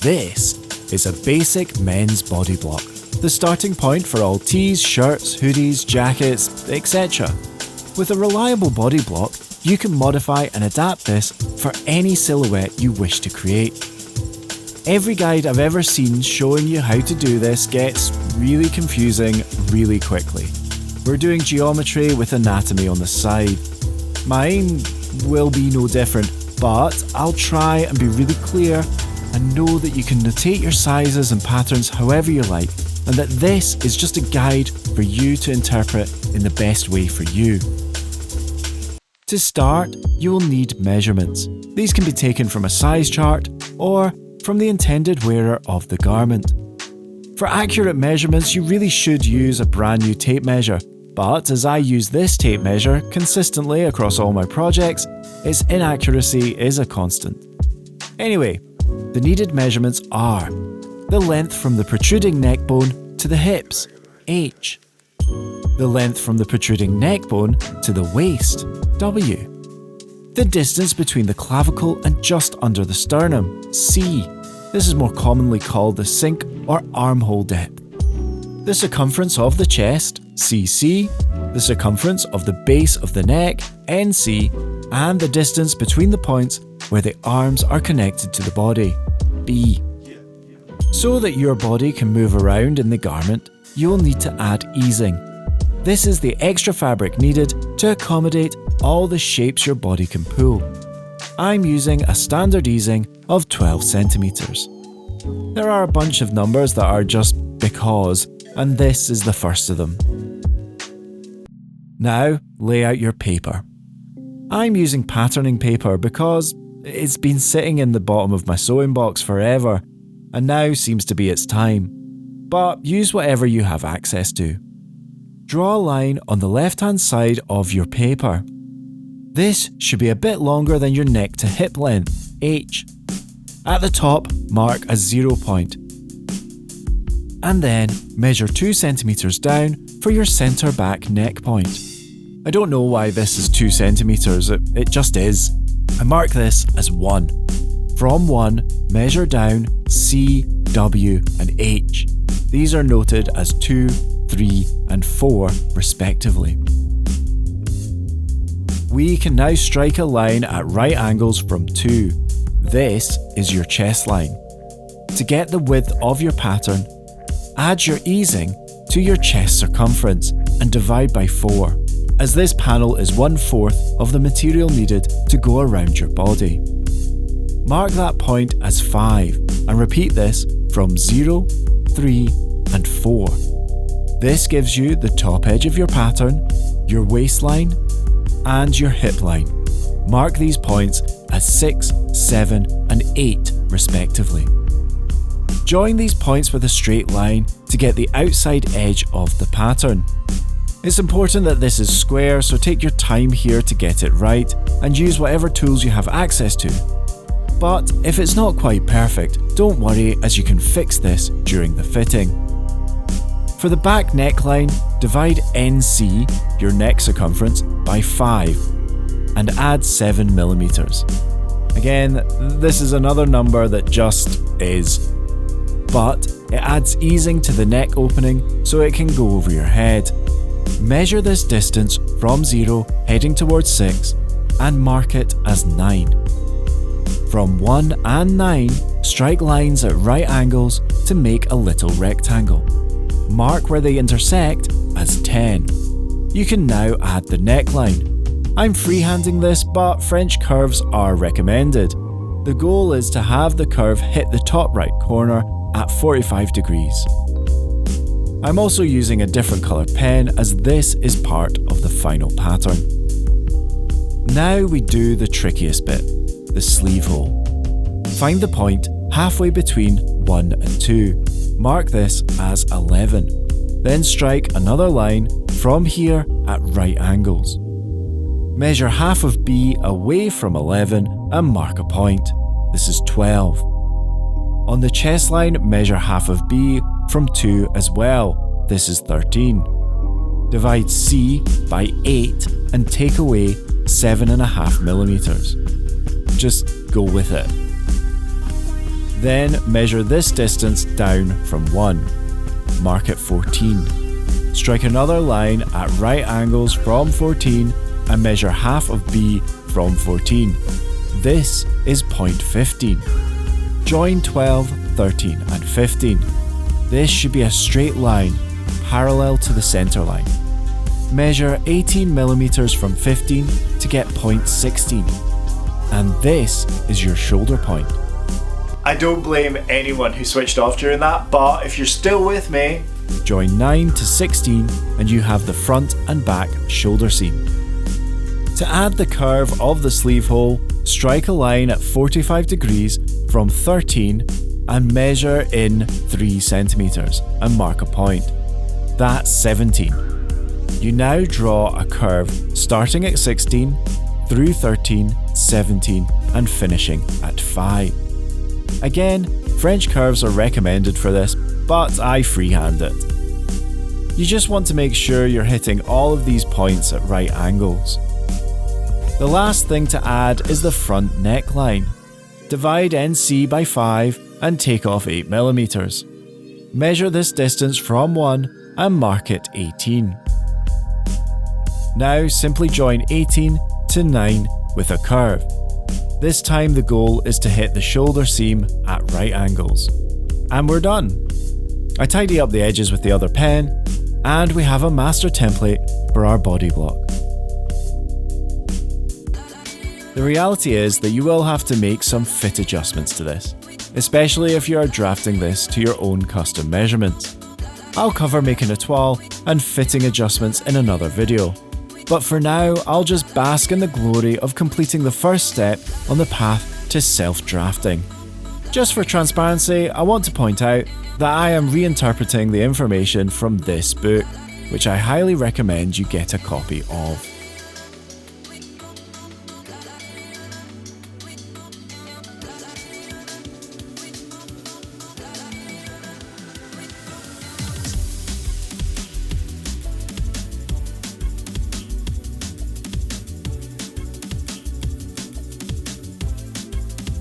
This is a basic men's body block, the starting point for all tees, shirts, hoodies, jackets, etc. With a reliable body block, you can modify and adapt this for any silhouette you wish to create. Every guide I've ever seen showing you how to do this gets really confusing really quickly. We're doing geometry with anatomy on the side. Mine will be no different, but I'll try and be really clear and know that you can notate your sizes and patterns however you like, and that this is just a guide for you to interpret in the best way for you. To start, you will need measurements. These can be taken from a size chart or from the intended wearer of the garment. For accurate measurements, you really should use a brand new tape measure, but as I use this tape measure consistently across all my projects, its inaccuracy is a constant. Anyway, the needed measurements are the length from the protruding neck bone to the hips, H. The length from the protruding neck bone to the waist, W. The distance between the clavicle and just under the sternum, C. This is more commonly called the sink or armhole depth. The circumference of the chest, CC. The circumference of the base of the neck, NC. And the distance between the points where the arms are connected to the body, B. So that your body can move around in the garment, you will need to add easing. This is the extra fabric needed to accommodate all the shapes your body can pull. I'm using a standard easing of 12 centimeters. There are a bunch of numbers that are just because, and this is the first of them. Now, lay out your paper. I'm using patterning paper because it's been sitting in the bottom of my sewing box forever, and now seems to be its time. But use whatever you have access to. Draw a line on the left-hand side of your paper. This should be a bit longer than your neck to hip length, H. At the top, mark a 0 point. And then measure 2 centimeters down for your centre back neck point. I don't know why this is 2 centimeters, it just is. I mark this as 1. From 1, measure down C, W and H. These are noted as 2, 3 and 4 respectively. We can now strike a line at right angles from 2. This is your chest line. To get the width of your pattern, add your easing to your chest circumference and divide by 4, as this panel is 1/4 of the material needed to go around your body. Mark that point as 5 and repeat this from 0, 3 and 4. This gives you the top edge of your pattern, your waistline and your hip line. Mark these points as 6, 7 and 8 respectively. Join these points with a straight line to get the outside edge of the pattern. It's important that this is square, so take your time here to get it right and use whatever tools you have access to. But if it's not quite perfect, don't worry, as you can fix this during the fitting. For the back neckline, divide NC, your neck circumference, by 5 and add 7 millimeters. Again, this is another number that just is. But it adds easing to the neck opening so it can go over your head. Measure this distance from 0 heading towards 6 and mark it as 9. From 1 and 9, strike lines at right angles to make a little rectangle. Mark where they intersect as 10. You can now add the neckline. I'm freehanding this, but French curves are recommended. The goal is to have the curve hit the top right corner at 45 degrees. I'm also using a different colour pen as this is part of the final pattern. Now we do the trickiest bit, the sleeve hole. Find the point halfway between 1 and 2. Mark this as 11. Then strike another line from here at right angles. Measure half of B away from 11 and mark a point. This is 12. On the chest line, measure half of B from 2 as well. This is 13. Divide C by 8 and take away 7.5 millimeters. Just go with it. Then measure this distance down from 1. Mark it 14. Strike another line at right angles from 14 and measure half of B from 14. This is point 15. Join 12, 13 and 15. This should be a straight line parallel to the centre line. Measure 18mm from 15 to get point 16. And this is your shoulder point. I don't blame anyone who switched off during that, but if you're still with me, join 9 to 16 and you have the front and back shoulder seam. To add the curve of the sleeve hole, strike a line at 45 degrees from 13 and measure in 3 centimeters and mark a point. That's 17. You now draw a curve starting at 16 through 13, 17 and finishing at 5. Again, French curves are recommended for this, but I freehand it. You just want to make sure you're hitting all of these points at right angles. The last thing to add is the front neckline. Divide NC by 5 and take off 8mm. Measure this distance from 1 and mark it 18. Now simply join 18 to 9 with a curve. This time the goal is to hit the shoulder seam at right angles. And we're done. I tidy up the edges with the other pen, and we have a master template for our body block. The reality is that you will have to make some fit adjustments to this, especially if you are drafting this to your own custom measurements. I'll cover making a toile and fitting adjustments in another video. But for now, I'll just bask in the glory of completing the first step on the path to self-drafting. Just for transparency, I want to point out that I am reinterpreting the information from this book, which I highly recommend you get a copy of.